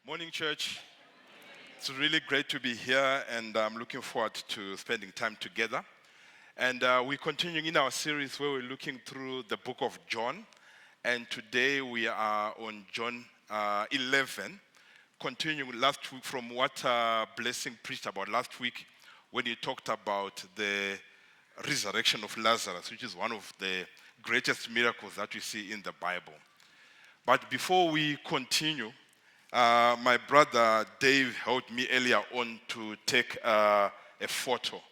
Morning, church. It's really great to be here, and I'm looking forward to spending time together. And we're continuing in our series where we're looking through the book of John. And today we are on John 11, continuing last week from what Blessing preached about last week when he talked about the resurrection of Lazarus, which is one of the greatest miracles that we see in the Bible. But before we continue, my brother Dave helped me earlier on to take a photo.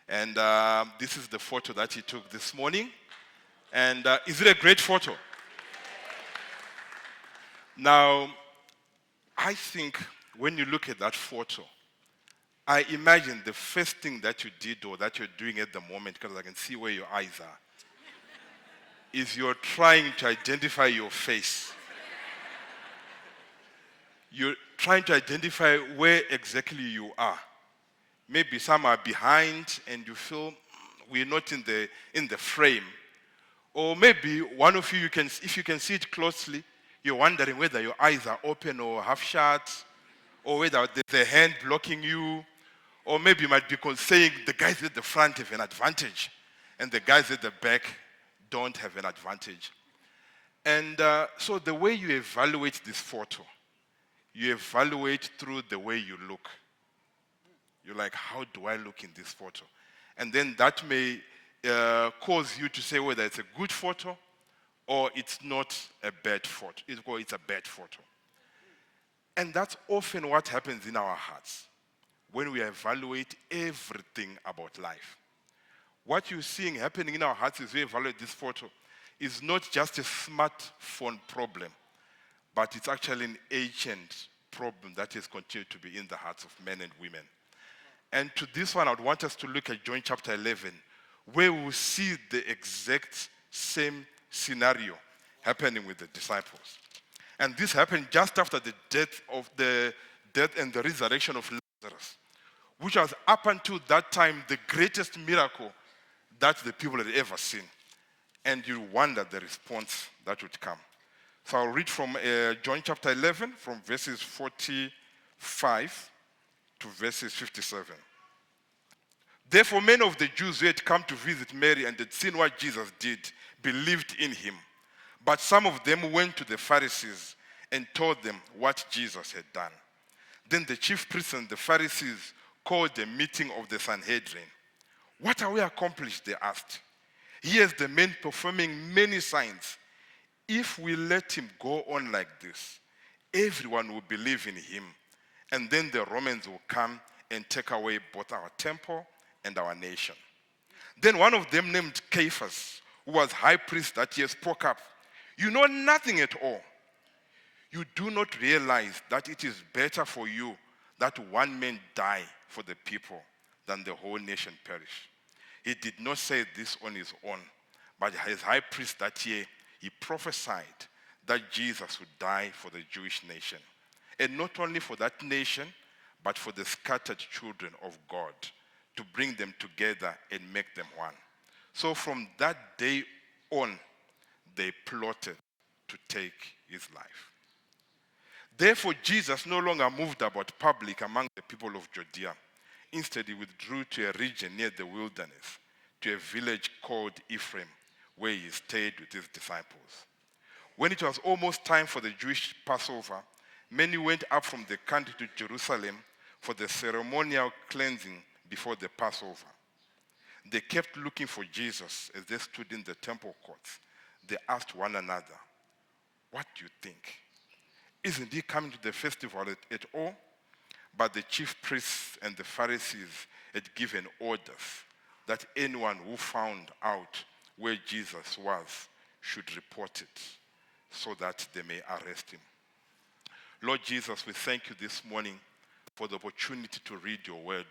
And this is the photo that he took this morning. And is it a great photo? Now, I think when you look at that photo, I imagine the first thing that you did or that you're doing at the moment, because I can see where your eyes are, is you're trying to identify your face. You're trying to identify where exactly you are. Maybe some are behind and you feel we're not in the frame. Or maybe one of you, if you can see it closely, you're wondering whether your eyes are open or half shut, or whether there's a hand blocking you, or maybe you might be saying the guys at the front have an advantage and the guys at the back don't have an advantage. And so the way you evaluate this photo, you evaluate through the way you look. You're like, how do I look in this photo? And then that may cause you to say whether it's a good photo or it's not a bad photo. It's a bad photo. And that's often what happens in our hearts when we evaluate everything about life. What you're seeing happening in our hearts as we evaluate this photo is not just a smartphone problem, but it's actually an ancient problem that has continued to be in the hearts of men and women. And to this one, I would want us to look at John chapter 11, where we see the exact same scenario happening with the disciples. And this happened just after the death and the resurrection of Lazarus, which was up until that time the greatest miracle that the people had ever seen. And you wonder the response that would come. So I'll read from John chapter 11, from verses 45 to verses 57. Therefore, many of the Jews who had come to visit Mary and had seen what Jesus did believed in him. But some of them went to the Pharisees and told them what Jesus had done. Then the chief priests and the Pharisees called a meeting of the Sanhedrin. What are we accomplished? They asked. Here's the man performing many signs. If we let him go on like this, everyone will believe in him. And then the Romans will come and take away both our temple and our nation. Then one of them, named Caiaphas, who was high priest that year, spoke up. You know nothing at all. You do not realize that it is better for you that one man die for the people than the whole nation perish. He did not say this on his own, but as high priest that year, he prophesied that Jesus would die for the Jewish nation. And not only for that nation, but for the scattered children of God, to bring them together and make them one. So from that day on, they plotted to take his life. Therefore, Jesus no longer moved about public among the people of Judea. Instead, he withdrew to a region near the wilderness, to a village called Ephraim, where he stayed with his disciples. When it was almost time for the Jewish Passover, many went up from the country to Jerusalem for the ceremonial cleansing before the Passover. They kept looking for Jesus as they stood in the temple courts. They asked one another, what do you think? Isn't he coming to the festival at all? But the chief priests and the Pharisees had given orders that anyone who found out where Jesus was should report it so that they may arrest him. Lord Jesus, we thank you this morning for the opportunity to read your word,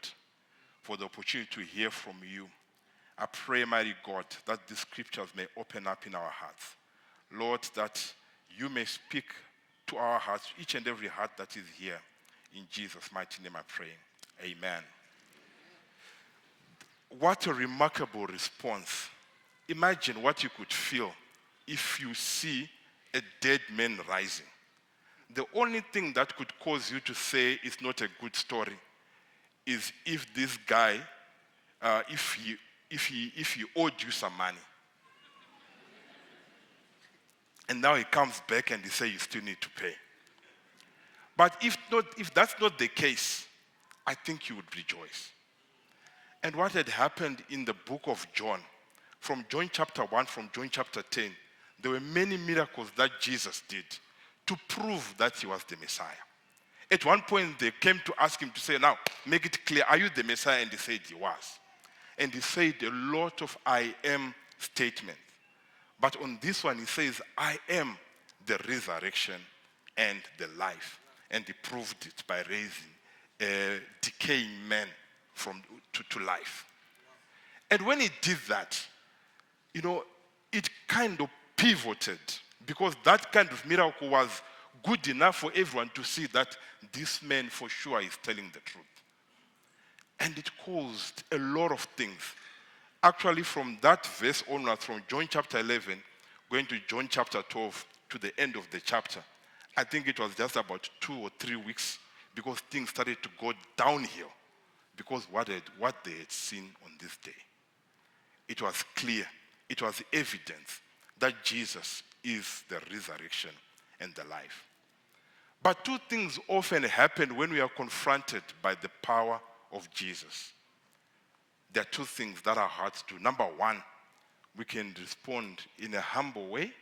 for the opportunity to hear from you. I pray, mighty God, that the scriptures may open up in our hearts. Lord, that you may speak to our hearts, each and every heart that is here. In Jesus' mighty name I pray. Amen. What a remarkable response. Imagine what you could feel if you see a dead man rising. The only thing that could cause you to say it's not a good story is if this guy, if he owed you some money. And now he comes back and he says you still need to pay. But if that's not the case, I think you would rejoice. And what had happened in the book of John, from John chapter 1, from John chapter 10, there were many miracles that Jesus did to prove that he was the Messiah. At one point, they came to ask him to say, now, make it clear, are you the Messiah? And he said he was. And he said a lot of I am statements. But on this one, he says, I am the resurrection and the life. And he proved it by raising a decaying man to life. And when he did that, it kind of pivoted, because that kind of miracle was good enough for everyone to see that this man for sure is telling the truth. And it caused a lot of things. Actually, from that verse onwards, from John chapter 11, going to John chapter 12, to the end of the chapter, I think it was just about 2 or 3 weeks, because things started to go downhill, because what they had seen on this day. It was clear, it was evidence that Jesus is the resurrection and the life. But two things often happen when we are confronted by the power of Jesus. There are two things that our hearts do. Number one, we can respond in a humble way,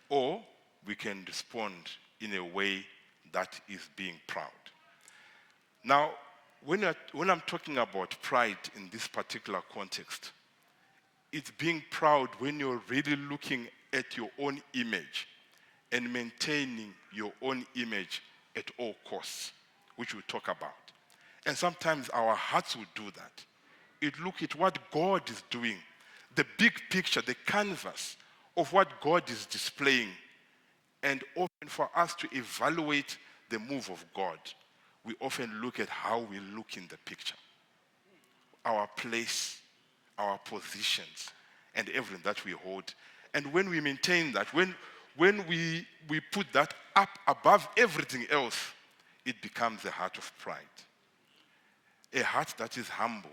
or we can respond in a way that is being proud. Now, when I'm talking about pride in this particular context, it's being proud when you're really looking at your own image and maintaining your own image at all costs, which we'll talk about. And sometimes our hearts will do that. It look at what God is doing, the big picture, the canvas of what God is displaying. And often for us to evaluate the move of God, we often look at how we look in the picture. Our place, our positions, and everything that we hold. And when we maintain that, when we put that up above everything else, it becomes a heart of pride. A heart that is humble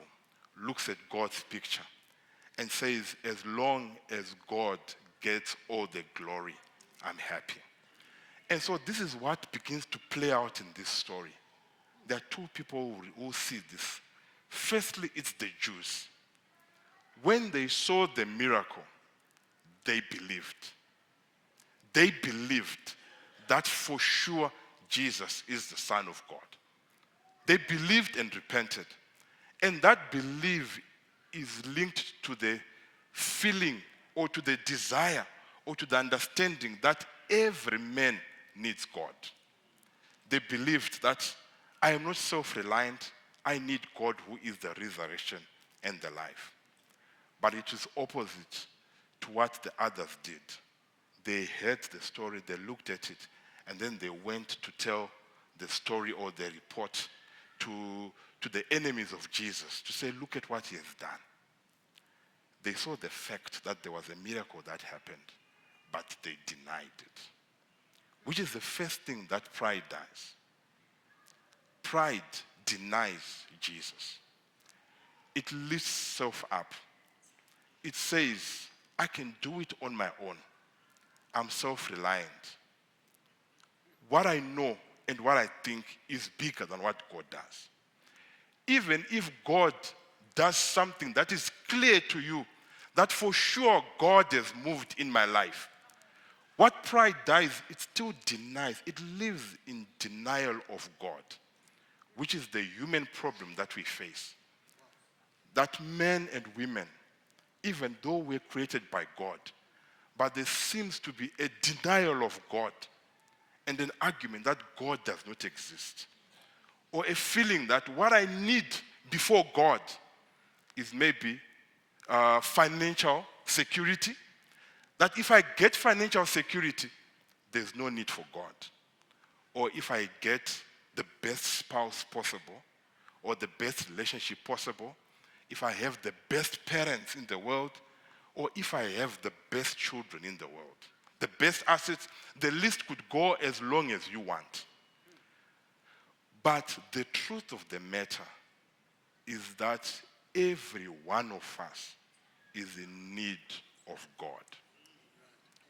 looks at God's picture and says, as long as God gets all the glory, I'm happy. And so this is what begins to play out in this story. There are two people who see this. Firstly, it's the Jews. When they saw the miracle, they believed. They believed that for sure Jesus is the Son of God. They believed and repented. And that belief is linked to the feeling or to the desire or to the understanding that every man needs God. They believed that I am not self-reliant. I need God who is the resurrection and the life. But it is opposite to what the others did. They heard the story, they looked at it, and then they went to tell the story or the report to the enemies of Jesus to say, look at what he has done. They saw the fact that there was a miracle that happened, but they denied it, which is the first thing that pride does. Pride denies Jesus. It lifts self up. It says, I can do it on my own. I'm self-reliant. What I know and what I think is bigger than what God does. Even if God does something that is clear to you, that for sure God has moved in my life, what pride does, it still denies. It lives in denial of God, which is the human problem that we face. That men and women, even though we're created by God, but there seems to be a denial of God and an argument that God does not exist. Or a feeling that what I need before God is maybe financial security. That if I get financial security, there's no need for God. Or if I get the best spouse possible, or the best relationship possible, if I have the best parents in the world, or if I have the best children in the world, the best assets. The list could go as long as you want. But the truth of the matter is that every one of us is in need of God.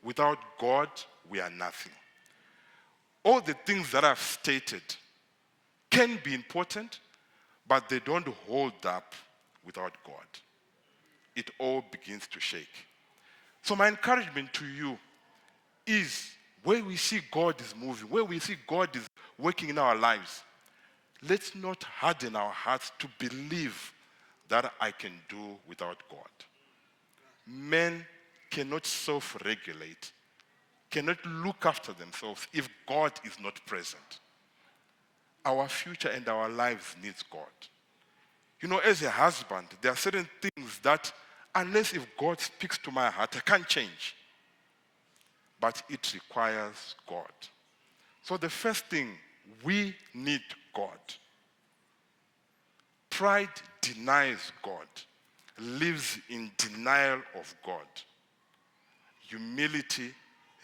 Without God, we are nothing. All the things that I've stated can be important, but they don't hold up without God. It all begins to shake. So my encouragement to you is, where we see God is moving, where we see God is working in our lives, let's not harden our hearts to believe that I can do without God. Men cannot self-regulate, cannot look after themselves if God is not present. Our future and our lives needs God. You know, as a husband, there are certain things that, unless if God speaks to my heart, I can't change. But it requires God. So the first thing, we need God. Pride denies God, lives in denial of God. Humility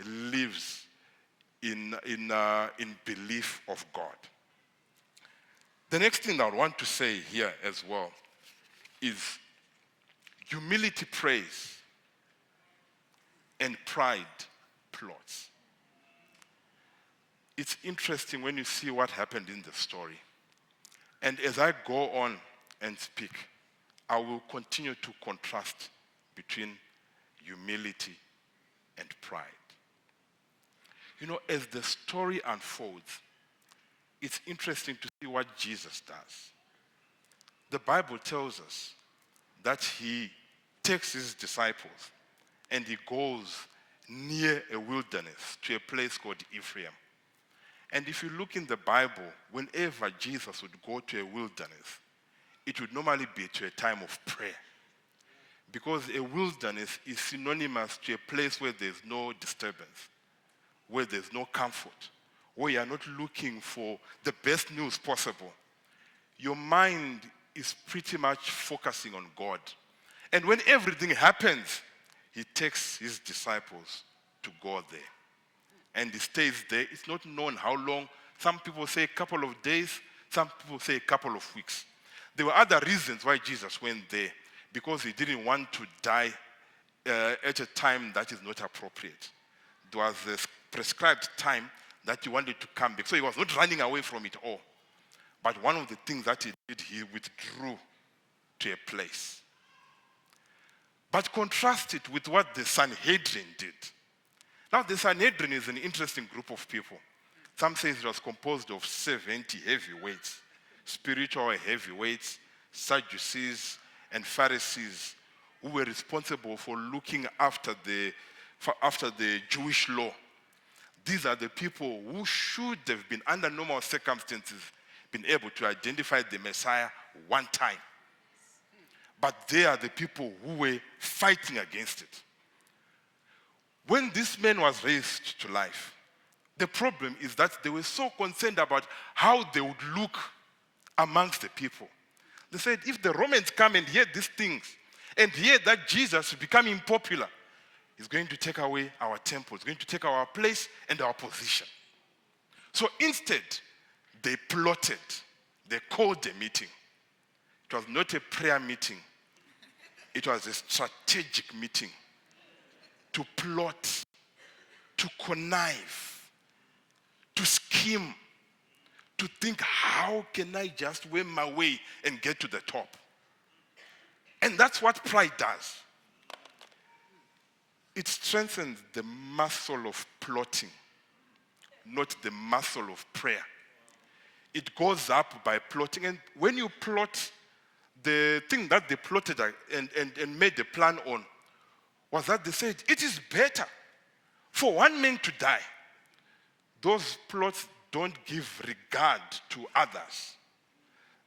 lives in belief of God. The next thing I want to say here as well is humility prays and pride plots. It's interesting when you see what happened in the story. And as I go on and speak, I will continue to contrast between humility and pride. You know, as the story unfolds, it's interesting to see what Jesus does. The Bible tells us that he takes his disciples and he goes near a wilderness to a place called Ephraim. And if you look in the Bible, whenever Jesus would go to a wilderness, it would normally be to a time of prayer. Because a wilderness is synonymous to a place where there's no disturbance, where there's no comfort, where you're not looking for the best news possible. Your mind is pretty much focusing on God. And when everything happens, he takes his disciples to go there. And he stays there. It's not known how long. Some people say a couple of days. Some people say a couple of weeks. There were other reasons why Jesus went there. Because he didn't want to die at a time that is not appropriate. There was a prescribed time that he wanted to come back. So he was not running away from it all. But one of the things that he did, he withdrew to a place. But contrast it with what the Sanhedrin did. Now, the Sanhedrin is an interesting group of people. Some say it was composed of 70 heavyweights, spiritual heavyweights, Sadducees, and Pharisees, who were responsible for looking after the Jewish law. These are the people who should have been, under normal circumstances, been able to identify the Messiah one time. But they are the people who were fighting against it. When this man was raised to life, the problem is that they were so concerned about how they would look amongst the people. They said, if the Romans come and hear these things, and hear that Jesus is becoming popular, he's going to take away our temple, he's going to take our place and our position. So instead, they plotted, they called a meeting. It was not a prayer meeting, it was a strategic meeting to plot, to connive, to scheme, to think, how can I just win my way and get to the top? And that's what pride does. It strengthens the muscle of plotting, not the muscle of prayer. It goes up by plotting. And when you plot, the thing that they plotted and made the plan on was that they said, it is better for one man to die. Those plots don't give regard to others.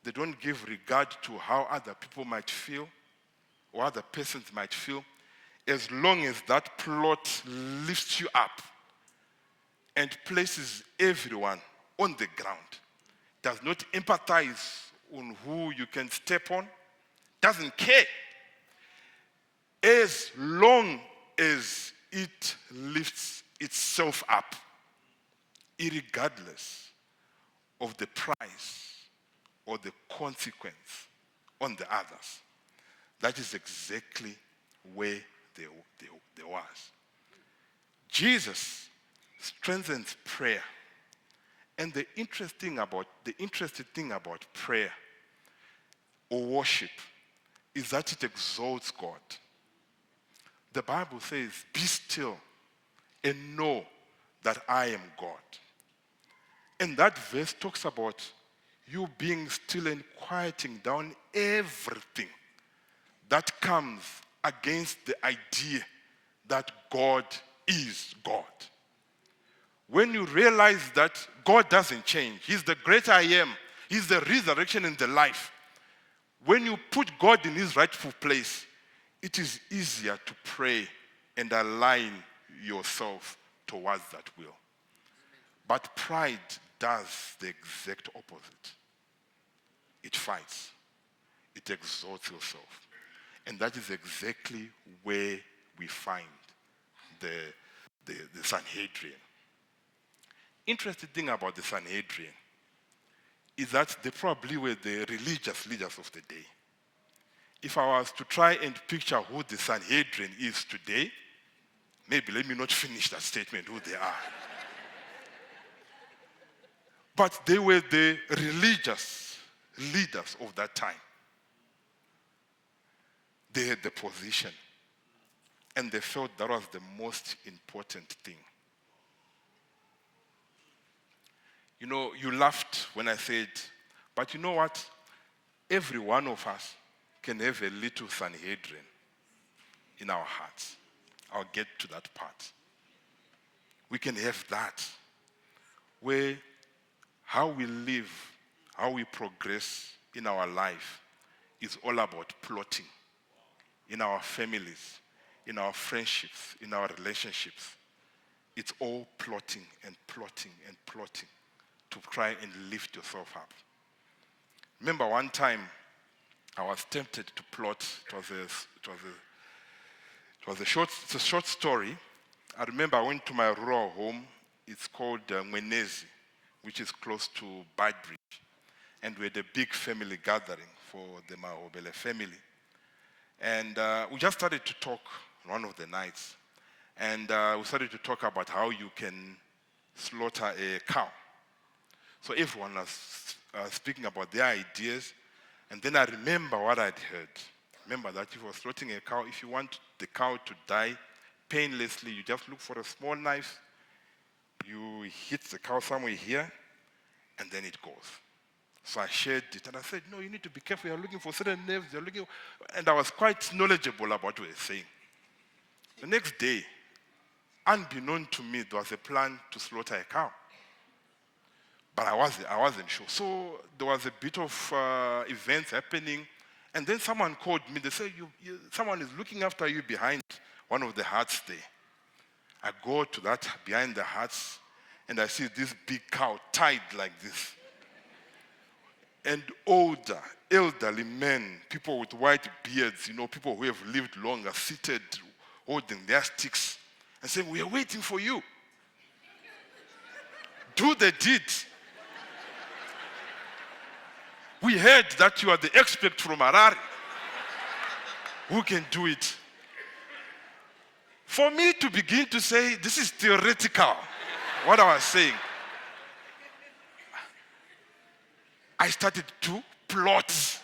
They don't give regard to how other people might feel or other persons might feel, as long as that plot lifts you up and places everyone on the ground. Does not empathize on who you can step on, doesn't care. As long as it lifts itself up, irregardless of the price or the consequence on the others. That is exactly where they was. Jesus strengthens prayer. And the interesting thing about prayer or worship is that it exalts God. The Bible says, be still and know that I am God. And that verse talks about you being still and quieting down everything that comes against the idea that God is God. When you realize that God doesn't change, He's the great I am, He's the resurrection and the life. When you put God in His rightful place, it is easier to pray and align yourself towards that will. But pride does the exact opposite. It fights. It exalts yourself. And that is exactly where we find the Sanhedrin. Interesting thing about the Sanhedrin is that they probably were the religious leaders of the day. If I was to try and picture who the Sanhedrin is today, maybe let me not finish that statement, who they are. But they were the religious leaders of that time. They had the position. And they felt that was the most important thing. You know, you laughed when I said, but you know what? Every one of us can have a little Sanhedrin in our hearts. I'll get to that part. We can have that, where how we live, how we progress in our life is all about plotting in our families, in our friendships, in our relationships. It's all plotting and plotting and plotting to try and lift yourself up. Remember one time I was tempted to plot. It's a short story. I remember I went to my rural home. It's called Mwenezi, which is close to Beitbridge. And we had a big family gathering for the Mahobele family. And we just started to talk one of the nights. And we started to talk about how you can slaughter a cow. So everyone was speaking about their ideas. And then I remember what I'd heard. Remember that if you were slaughtering a cow, if you want the cow to die painlessly, you just look for a small knife, you hit the cow somewhere here, and then it goes. So I shared it, and I said, no, you need to be careful. You're looking for certain nerves. And I was quite knowledgeable about what we were saying. The next day, unbeknown to me, there was a plan to slaughter a cow. But I wasn't sure. So there was a bit of events happening. And then someone called me. They said, someone is looking after you behind one of the huts there. I go to that behind the huts, and I see this big cow tied like this. And older, elderly men, people with white beards, people who have lived longer, seated, holding their sticks, and saying, we are waiting for you. Do the deed. We heard that you are the expert from Harare. Who can do it? For me to begin to say, this is theoretical, what I was saying, I started to plot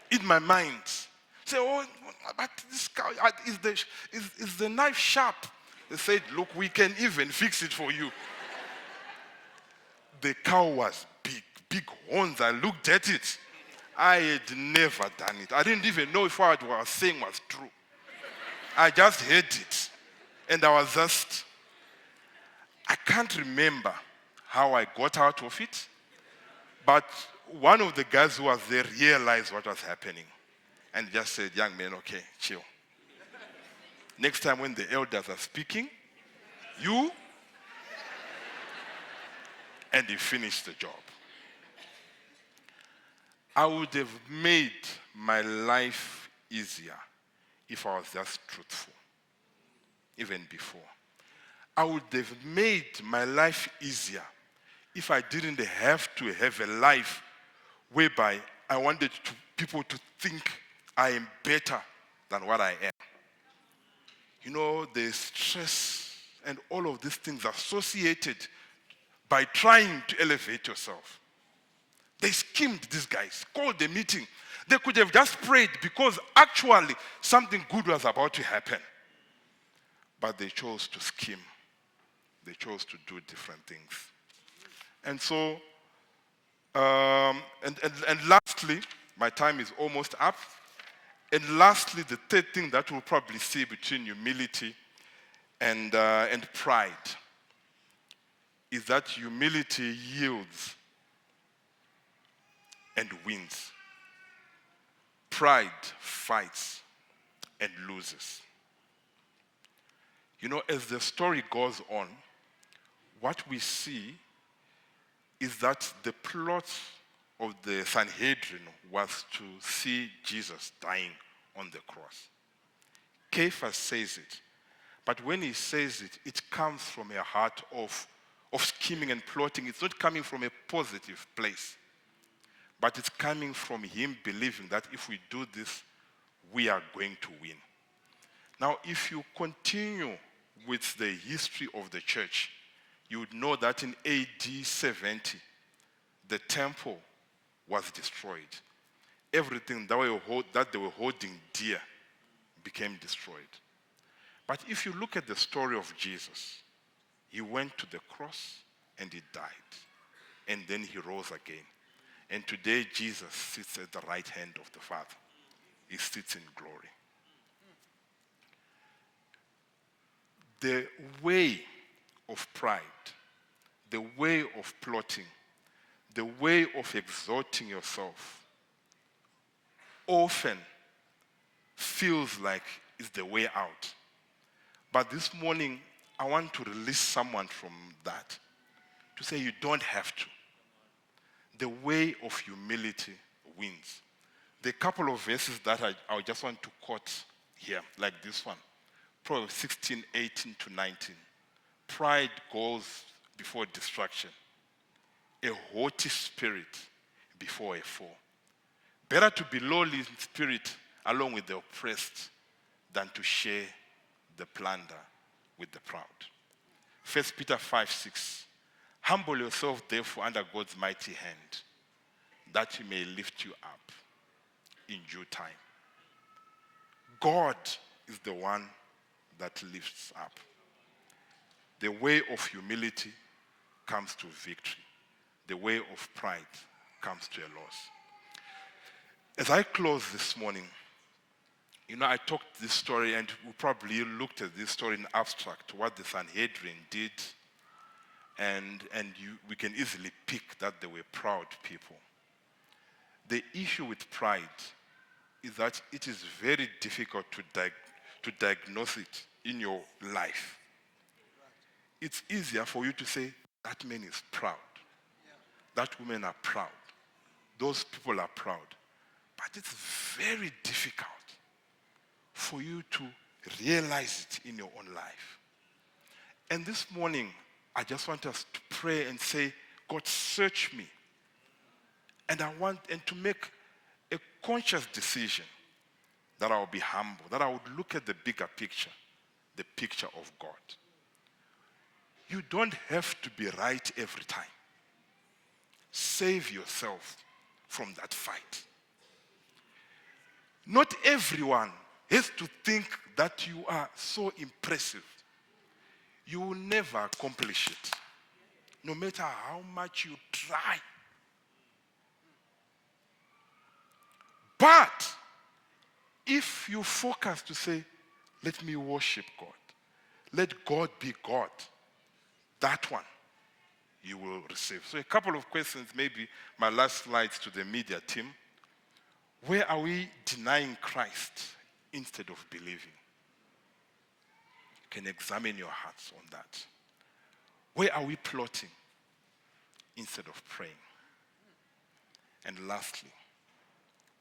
in my mind. Say, but this cow, is the knife sharp? They said, look, we can even fix it for you. The cow was big horns. I looked at it. I had never done it. I didn't even know if what I was saying was true. I just heard it. And I can't remember how I got out of it. But one of the guys who was there realized what was happening. And just said, young man, okay, chill. Next time when the elders are speaking, you, and he finished the job. I would have made my life easier if I was just truthful, even before. I would have made my life easier if I didn't have to have a life whereby I wanted people to think I am better than what I am. You know, the stress and all of these things associated by trying to elevate yourself. They schemed, these guys, called a meeting. They could have just prayed because actually something good was about to happen. But they chose to scheme. They chose to do different things. And so, and lastly, my time is almost up. And lastly, the third thing that we'll probably see between humility and pride is that humility yields and wins. Pride fights and loses. You know, as the story goes on, what we see is that the plot of the Sanhedrin was to see Jesus dying on the cross. Caiaphas says it, but when he says it, it comes from a heart of scheming and plotting. It's not coming from a positive place, but it's coming from him believing that if we do this, we are going to win. Now, if you continue with the history of the church, you would know that in AD 70, the temple was destroyed. Everything that they were holding dear became destroyed. But if you look at the story of Jesus, he went to the cross and he died. And then he rose again. And today Jesus sits at the right hand of the Father. He sits in glory. The way of pride, the way of plotting, the way of exalting yourself often feels like it's the way out. But this morning, I want to release someone from that, to say you don't have to. The way of humility wins. The couple of verses that I just want to quote here, like this one, Proverbs 16, 18 to 19. Pride goes before destruction. A haughty spirit before a fall. Better to be lowly in spirit along with the oppressed than to share the plunder with the proud. 1 Peter 5, 6. Humble yourself therefore under God's mighty hand, that he may lift you up in due time. God is the one that lifts up. The way of humility comes to victory. The way of pride comes to a loss. As I close this morning, you know, I talked this story and we probably looked at this story in abstract, what the Sanhedrin did, and we can easily pick that they were proud people. The issue with pride is that it is very difficult to diagnose it in your life. It's easier for you to say, that man is proud. That women are proud. Those people are proud. But it's very difficult for you to realize it in your own life. And this morning, I just want us to pray and say, God, search me. And to make a conscious decision that I will be humble, that I would look at the bigger picture, the picture of God. You don't have to be right every time. Save yourself from that fight. Not everyone has to think that you are so impressive. You will never accomplish it, no matter how much you try. But if you focus to say, let me worship God, let God be God, that one you will receive. So a couple of questions, maybe my last slides to the media team. Where are we denying Christ instead of believing? You can examine your hearts on that. Where are we plotting instead of praying? And lastly,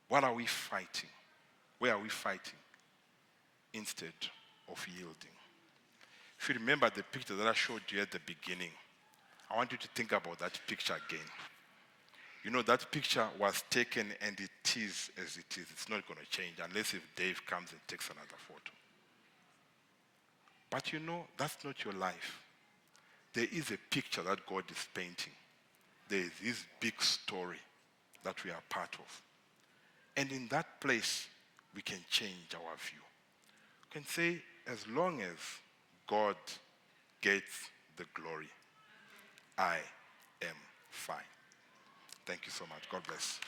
what are we fighting? Where are we fighting instead of yielding? If you remember the picture that I showed you at the beginning, I want you to think about that picture again. You know, that picture was taken and it is as it is. It's not going to change unless if Dave comes and takes another photo. But you know, that's not your life. There is a picture that God is painting. There is this big story that we are part of. And in that place, we can change our view. We can say, as long as God gets the glory, I am fine. Thank you so much. God bless.